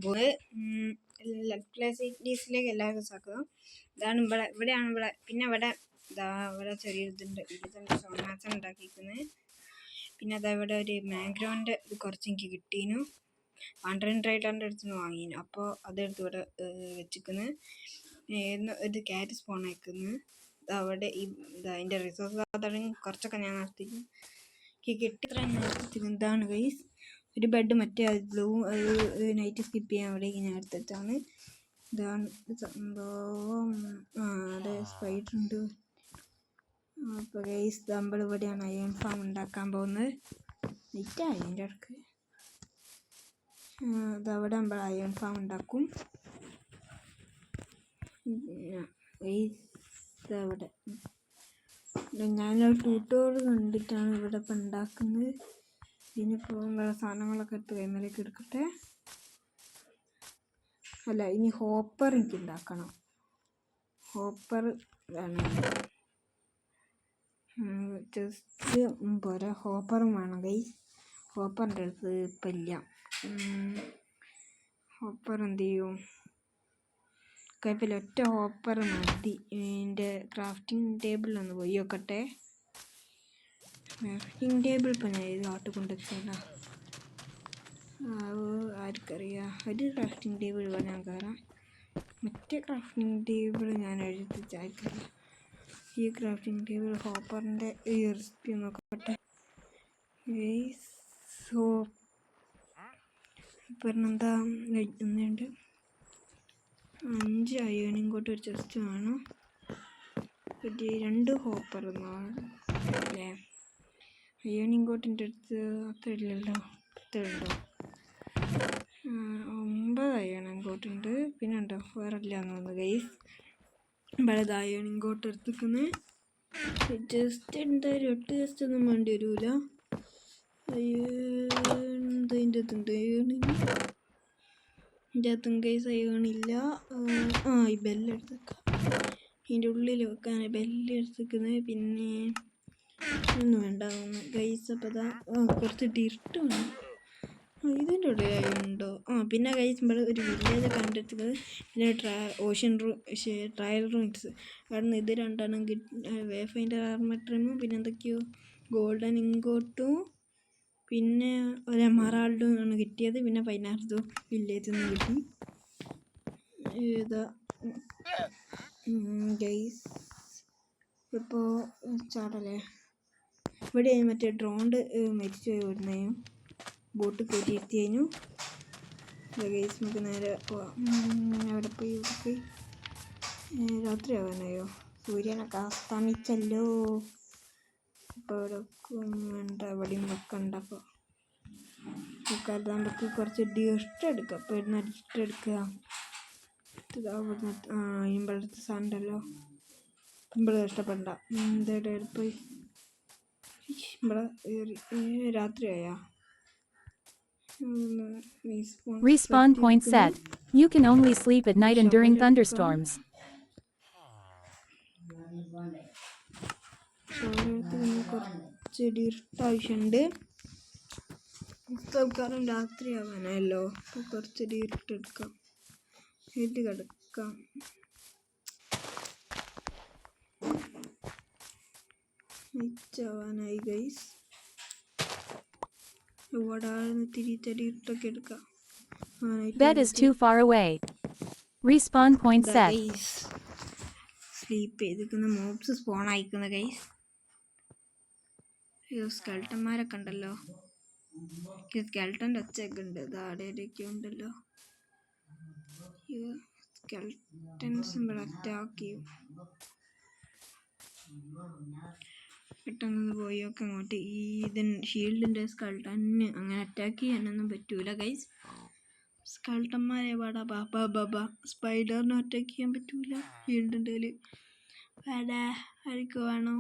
Play സീരീസിലേക്ക് എല്ലാവർക്കും സ്വാഗതം. ഇതാണ് ഇവിടെയാണ് പിന്നെ ഇവിടെ ചെറിയൊരു ഇതുണ്ട്. സോമാസം ഉണ്ടാക്കിയിരിക്കുന്നത്. പിന്നെ ഇവിടെ ഒരു മാംഗ്രോൻ്റെ ഇത് കുറച്ച് എനിക്ക് കിട്ടീനു. $100 അടുത്ത് വാങ്ങിനു. അപ്പോൾ അതെടുത്ത് ഇവിടെ വെച്ചിരിക്കുന്നത്. ഇത് ക്യാറ്റ് സ്പോൺ അയക്കുന്നു. അവിടെ അതിൻ്റെ റിസോഴ്സ് അതാണെങ്കിൽ കുറച്ചൊക്കെ ഞാൻ നടത്തിക്കുന്നു. കിട്ടിയ ഇതാണ് ഗൈസ്. ഒരു ബെഡ് മറ്റേ ബ്ലൂ നൈറ്റ് സ്കിപ്പ് ചെയ്യാൻ അവിടെ ഞാൻ എടുത്തിട്ടാണ്. ഇതാണ് സംഭവം. അവിടെ സ്പൈഡർ ഉണ്ട്. അപ്പോൾ ഗൈസ് നമ്മൾ ഇവിടെയാണ് അയൺ ഫാം ഉണ്ടാക്കാൻ പോകുന്നത്. നൈറ്റായി അതിൻ്റെ ഇടക്ക് അതവിടെ നമ്മൾ അയൺ ഫാം ഉണ്ടാക്കും. അവിടെ ഞാനൊരു ട്യൂട്ടോറിയൽ കണ്ടിട്ടാണ് ഇവിടെ ഇപ്പം ഉണ്ടാക്കുന്നത്. ഇനിയിപ്പോൾ സാധനങ്ങളൊക്കെ എടുത്ത് കൈമേലേക്ക് എടുക്കട്ടെ. അല്ല, ഇനി ഹോപ്പർ എനിക്ക് ഉണ്ടാക്കണം. ഹോപ്പർ വേണം. ജസ്റ്റ് പോരാ, ഹോപ്പറും വേണം ഗൈസ്. ഹോപ്പറിൻ്റെ അടുത്ത് ഇപ്പം ഇല്ല. ഹോപ്പർ എന്ത് ചെയ്യും? കുഴപ്പമില്ല, ഒറ്റ ഹോപ്പർ മതി. എൻ്റെ ക്രാഫ്റ്റിംഗ് ടേബിളിലൊന്ന് പോയി നോക്കട്ടെ. ക്രാഫ്റ്റിംഗ് ടേബിൾ ഇപ്പം ഞാൻ ഏത് ആട്ട് കൊണ്ടുവച്ചാലോ ആർക്കറിയാം. ഒരു ക്രാഫ്റ്റിംഗ് ടേബിൾ ഞാൻ കയറാം. മറ്റേ ക്രാഫ്റ്റിംഗ് ടേബിൾ ഞാൻ എഴുതി ചായക്കില്ല. ഈ ക്രാഫ്റ്റിംഗ് ടേബിൾ ഹോപ്പറിൻ്റെ ഈ റെസിപ്പി നോക്കട്ടെ. ഹോപ്പറിനെന്താ ഒന്നുണ്ട് 5 അയണിങ് കൊണ്ട് ഒരു ചെസ്റ്റ് വേണം. 2 ഹോപ്പർ അല്ലേ? അയണിങ് കോട്ടിൻ്റെ അടുത്ത് അത്ര ഇല്ലല്ലോ. ഉണ്ടോ? 9 അയണിങ് കോട്ടുണ്ട്. പിന്നെ ഉണ്ടോ? വേറെ ഇല്ലാന്ന് തോന്നുന്നു ഗൈസ്. ഇവിടെ അയണിങ് കോട്ട് എടുത്തിക്കുന്നത് ജസ്റ്റ് എന്തായാലും 8 ജസ്റ്റ് ഒന്നും വേണ്ടി വരില്ല. ഇതിൻ്റെ അകത്തുണ്ട് അയണിങ്. ഇതിൻ്റെ അകത്തും ഗൈസ് അയണില്ല. ഈ ബെല്ലെടുത്തേക്കാം. ഇതിൻ്റെ ഉള്ളിൽ വെക്കാൻ ബെല്ല് എടുത്തിരിക്കുന്നത്. പിന്നെ ഒന്നും വേണ്ട ഗൈസ്. അപ്പോൾ അതാ കുറച്ച് ഡിർട്ട് വേണം. ഇതിൻ്റെ ഉള്ളിലുണ്ടോ? പിന്നെ ഗൈസ് നമ്മൾ ഒരു വില്ലേജ് കണ്ടിട്ടത്. പിന്നെ ഓഷ്യൻ ട്രയൽ റൂംസ് അവിടെ നിന്ന് ഇത് 2 വേ ഫൈൻഡർ ആർമർ ട്രിമും പിന്നെ എന്തൊക്കെയോ ഗോൾഡൻ ഇങ്കോട്ടും പിന്നെ ഒരു എമറാൾഡും ആണ് കിട്ടിയത്. പിന്നെ 16 വില്ലേജിൽ നിന്ന് കിട്ടി. ഇതാ ഗൈസ് ഇപ്പോൾ ചാടല്ലേ. ഇവിടെ മറ്റേ ഡ്രോണ്ട് മരിച്ചു പോയി. ഓടുന്നതിനും ബോട്ട് കയറ്റിയിരുത്തി കഴിഞ്ഞു. ഗൈസ് നമുക്ക് നേരെ പോവാം. അവിടെ പോയി രാത്രി ആവാനായോ? സൂര്യനൊക്കെ അസ്തമിച്ചല്ലോ. അപ്പോൾ ഇവിടെ വേണ്ട, എവിടെയും വെക്കണ്ട. അപ്പോൾ നമുക്ക് കുറച്ച് ഡിർട്ട് എടുക്കാം. അപ്പോൾ ഇവിടുന്ന് ഡിർട്ട് എടുക്കുക. അവിടുന്ന് ഇമ്പളത്തെ സാധനം ഉണ്ടല്ലോ. ഇമ്പള് ഇഷ്ടപ്പെടണ്ട. ഇതേടെ പോയി രാത്രിയായാ? Respawn point set. You can only sleep at night and during thunderstorms. കുറച്ച് ഡിർട്ടാവശ്യമുണ്ട്. തൽക്കാലം രാത്രിയാവാനായല്ലോ. അപ്പോൾ കുറച്ച് ഡിർട്ട് എടുക്കാം. വീട്ടിൽ കിടക്കാം. ആവാനായി guys. Bed is too far away. Respawn point set. Sleep ചെയ്തിരിക്കുന്ന മോബ്സ് സ്പോൺ അയക്കുന്ന ഗൈസ്. സ്കെൽട്ടന്മാരൊക്കെ ഉണ്ടല്ലോ. സ്കെൽട്ടൻ്റെ ഒച്ചയൊക്കെ ഉണ്ട്. ഇത് ആടെയൊക്കെ ഉണ്ടല്ലോ. സ്കെൽട്ടൻസ് ഇവിടെ അറ്റാക്ക് ചെയ്യും. പെട്ടെന്ന് പോയൊക്കെ അങ്ങോട്ട്. ഷീൽഡിൻ്റെ സ്കൾട്ടന് അങ്ങനെ അറ്റാക്ക് ചെയ്യാനൊന്നും പറ്റൂല ഗൈസ്. സ്കൾട്ടന്മാരെ പാടാ ബാബാ. സ്പൈഡറിനെ അറ്റാക്ക് ചെയ്യാൻ പറ്റൂല ഷീൽഡിൻ്റെ വേടാ. ആർക്ക് വേണോ?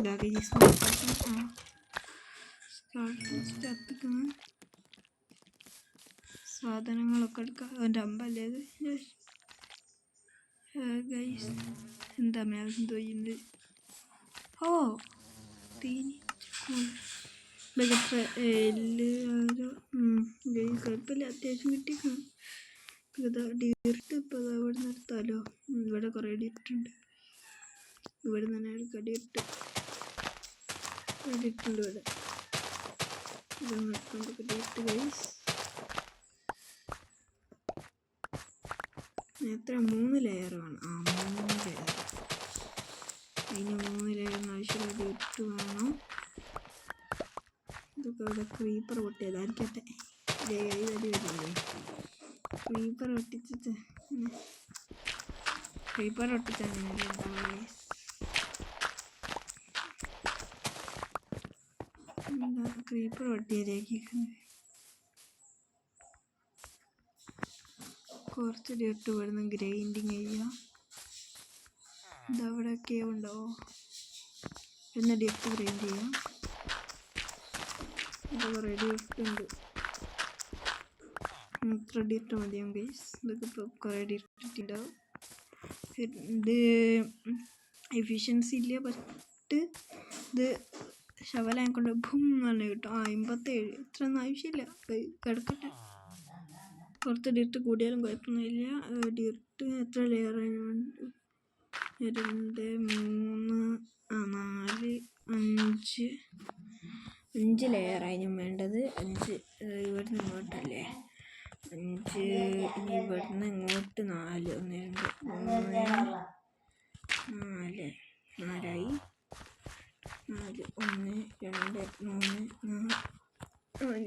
ഇതാക്കി കത്തിക്കുന്നു. സാധനങ്ങളൊക്കെ എടുക്കാം. എൻ്റെ അമ്പല്ലേ ഇത് ഗൈസ്. എന്താ മേലെ തോന്നുന്നത്? ഓ തീനി കുഴപ്പമില്ല, അത്യാവശ്യം കിട്ടിക്കണം. ഡിർട്ട് ഇപ്പോൾ ഇവിടെ നിർത്താലോ. ഇവിടെ കുറേ ഡിർട്ടുണ്ട്. ഇവിടെ തന്നെ എടുക്കാം. ഡിർട്ടുണ്ട് ഇവിടെ. ഇത് നിർത്തുമ്പോൾ ഡിർട്ട് ഗൈസ്. എത്ര 3 ലെയർ വേണം? 3 ലെയർ. അതിന് 3 ലെയറിന് ആവശ്യമുള്ള ഡിർട്ട് വേണം. ഇതൊക്കെ ഇവിടെ ക്രീപ്പർ പൊട്ടിയതായിരിക്കട്ടെ. ക്രീപ്പർ ഒട്ടിച്ചിട്ട് ക്രീപ്പർ ഒട്ടിയതായിരിക്കും. കുറച്ച് ഡിർട്ട് ഇവിടുന്ന് ഗ്രൈൻഡിങ് ചെയ്യാം. ഇതവിടെയൊക്കെ ഉണ്ടാവോ? പിന്നെ ഡിർട്ട് ഗ്രൈൻഡ് ചെയ്യാം. ഇത് കുറേ ഡിർട്ടുണ്ട്. ഇത്ര ഡിർട്ട് മതിയാവും ഗൈസ്. ഇതൊക്കെ ഇപ്പോൾ കുറേ ഡിർട്ടുണ്ടാവും. ഇത് എഫിഷ്യൻസി ഇല്ല, ബട്ട് ഇത് ശവലായ കൊണ്ട് ഭൂം തന്നെ കിട്ടും. 57. ഇത്രയൊന്നും ആവശ്യമില്ല, കിടക്കട്ടെ. കുറച്ച് ഡിർട്ട് കൂടിയാലും കുഴപ്പമൊന്നുമില്ല. ഡിർട്ട് എത്ര ലെയർ ആയതുകൊണ്ട് 2, 3, 4, 5 ലെയർ ആയിരിക്കും വേണ്ടത്. 5 ഇവിടുന്ന് ഇങ്ങോട്ടല്ലേ? 5 ഇനി ഇവിടുന്ന് ഇങ്ങോട്ട് 4. 1, 2, 3, 4. 4ആയി. 4 1 2 3 4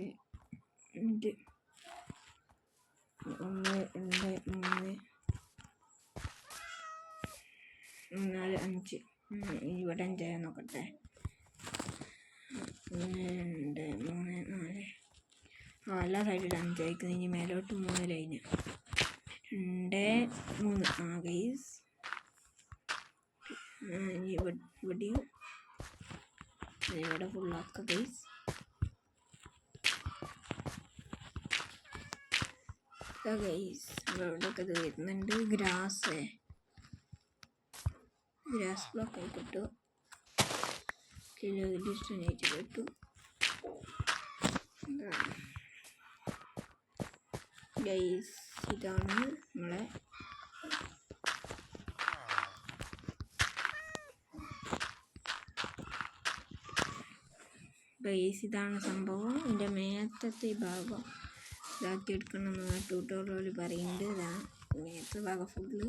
5 1 2 3 4 5. ഇവിടെ 5 നോക്കട്ടെ. 1 2 3 4. എല്ലാ സൈഡിലും 5 അയക്കുന്നത്. ഇനി മേലോട്ട് 3 ലൈന്. 2 3. ഗൈസ് ഇനി ഇവിടെയും ഇവിടെ ഫുള്ളാക്കുക ഗൈസ്. ഗൈസ് ഇവിടെയൊക്കെ ഇത് വരുന്നുണ്ട്. ഗ്രാസ് ബ്ലോക്ക് ആയി കിട്ടും. കിലോ ഡിസ്റ്റൻസ് കിട്ടും. ഗൈസ് ഇതാണ് നമ്മളെ ഇതാണ് സംഭവം. എൻ്റെ മേത്തത്തെ ഭാഗം ഇതാക്കി എടുക്കണമെന്ന് ട്യൂട്ടോറിയൽ പറയുന്നുണ്ട്. ഇതാണ് മേത്ത ഭാഗം ഫുള്ള്.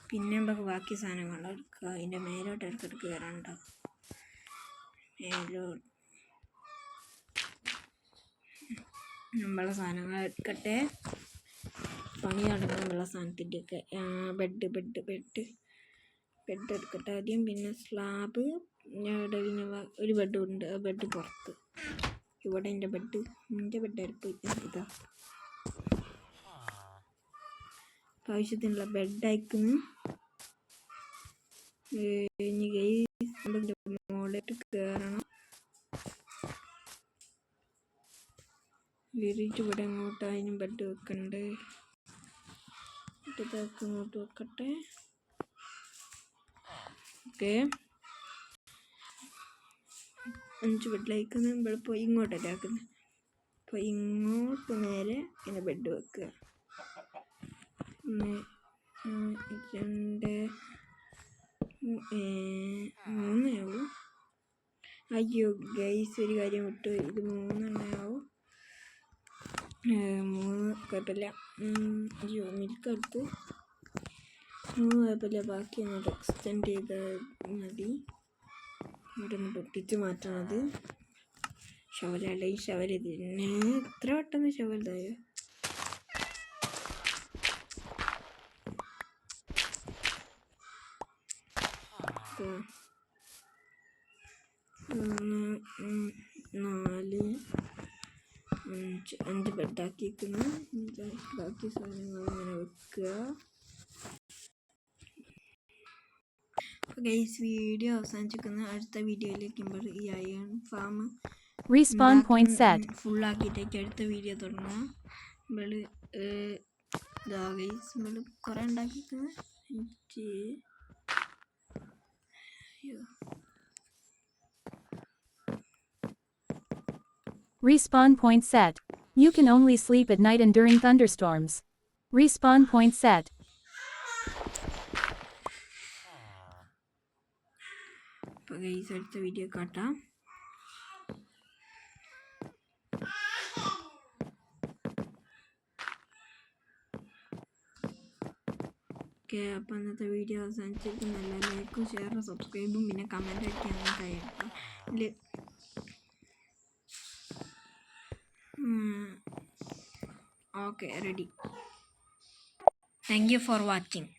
പിന്നെ നമുക്ക് ബാക്കി സാധനങ്ങൾ എടുക്കുക. അതിൻ്റെ മേലോട്ട് ഇടയ്ക്കിടയ്ക്ക് വരാനുണ്ടോ? മേലോട്ട് നമ്മളെ സാധനങ്ങൾ എടുക്കട്ടെ. പണി നടക്കാനുള്ള സാധനത്തിൻ്റെയൊക്കെ ബെഡ് എടുക്കട്ടെ ആദ്യം. പിന്നെ സ്ലാബ് ഇവിടെ. പിന്നെ ഒരു ബെഡ് ഉണ്ട്. ആ ബെഡ് പുറത്ത്. ഇവിടെ എൻ്റെ ബെഡ് എടുപ്പ് ഇതാ. ആവശ്യത്തിനുള്ള ബെഡ് അയക്കുന്നു. ഇനി മോളിലേക്ക് കയറണം. കയറിയിട്ട് ഇവിടെ അങ്ങോട്ട് അതിനും ബെഡ് വെക്കണ്ട്. ഇതൊക്കെ ഇങ്ങോട്ട് വെക്കട്ടെ. ഓക്കെ 5 ബെഡിലേക്കുന്നു. ഇവിടെ പോയി ഇങ്ങോട്ടല്ലേ ആക്കുന്നത്. അപ്പോൾ ഇങ്ങോട്ട് നേരെ പിന്നെ ബെഡ് വെക്കുക. 1 2 3 ആവും. അയ്യോ ഗൈസ് ഒരു കാര്യം വിട്ടു. ഇത് 3 എണ്ണയാവും. 3 കുഴപ്പമില്ല. അയ്യോ മിൽക്ക് എടുത്ത് 3 കുഴപ്പമില്ല. ബാക്കി അങ്ങോട്ട് എക്സ്റ്റെൻഡ് ചെയ്താൽ മതി. ഇവിടെ അങ്ങോട്ട് ഒട്ടിച്ച് മാറ്റണത്. ഷവലല്ല ഈ ഷവൽ. ഇതിന് എത്ര പെട്ടെന്ന് ഷവലായോ. നാല് 5 ബെഡാക്കിയിരിക്കുന്നു. ബാക്കി സാധനങ്ങൾ ഇങ്ങനെ വെക്കുക. അപ്പോൾ ഗൈസ് വീഡിയോ അവസാനിച്ചിരിക്കുന്ന അടുത്ത വീഡിയോയിലേക്ക് ഈ iron farm Respawn point set. ഫുള്ളാക്കിയിട്ടേക്ക് അടുത്ത വീഡിയോ തുടങ്ങാം. നമ്മൾ ഇതാ ഗൈസ് നമ്മൾ കുറേ ഉണ്ടാക്കിയിരിക്കുന്നത് Respawn point set. You can only sleep at night and during thunderstorms. Respawn point set. അപ്പോൾ ഗൈസ് അടുത്ത വീഡിയോ കാട്ടാം. ഓക്കെ, അപ്പോൾ അന്നത്തെ വീഡിയോ അവസാനിച്ചിരിക്കുന്ന എല്ലാ ലൈക്കും ഷെയറും സബ്സ്ക്രൈബും പിന്നെ കമൻ്റ് ഒക്കെയാണ് കഴിയട്ടോ. Okay, ready. Thank you for watching.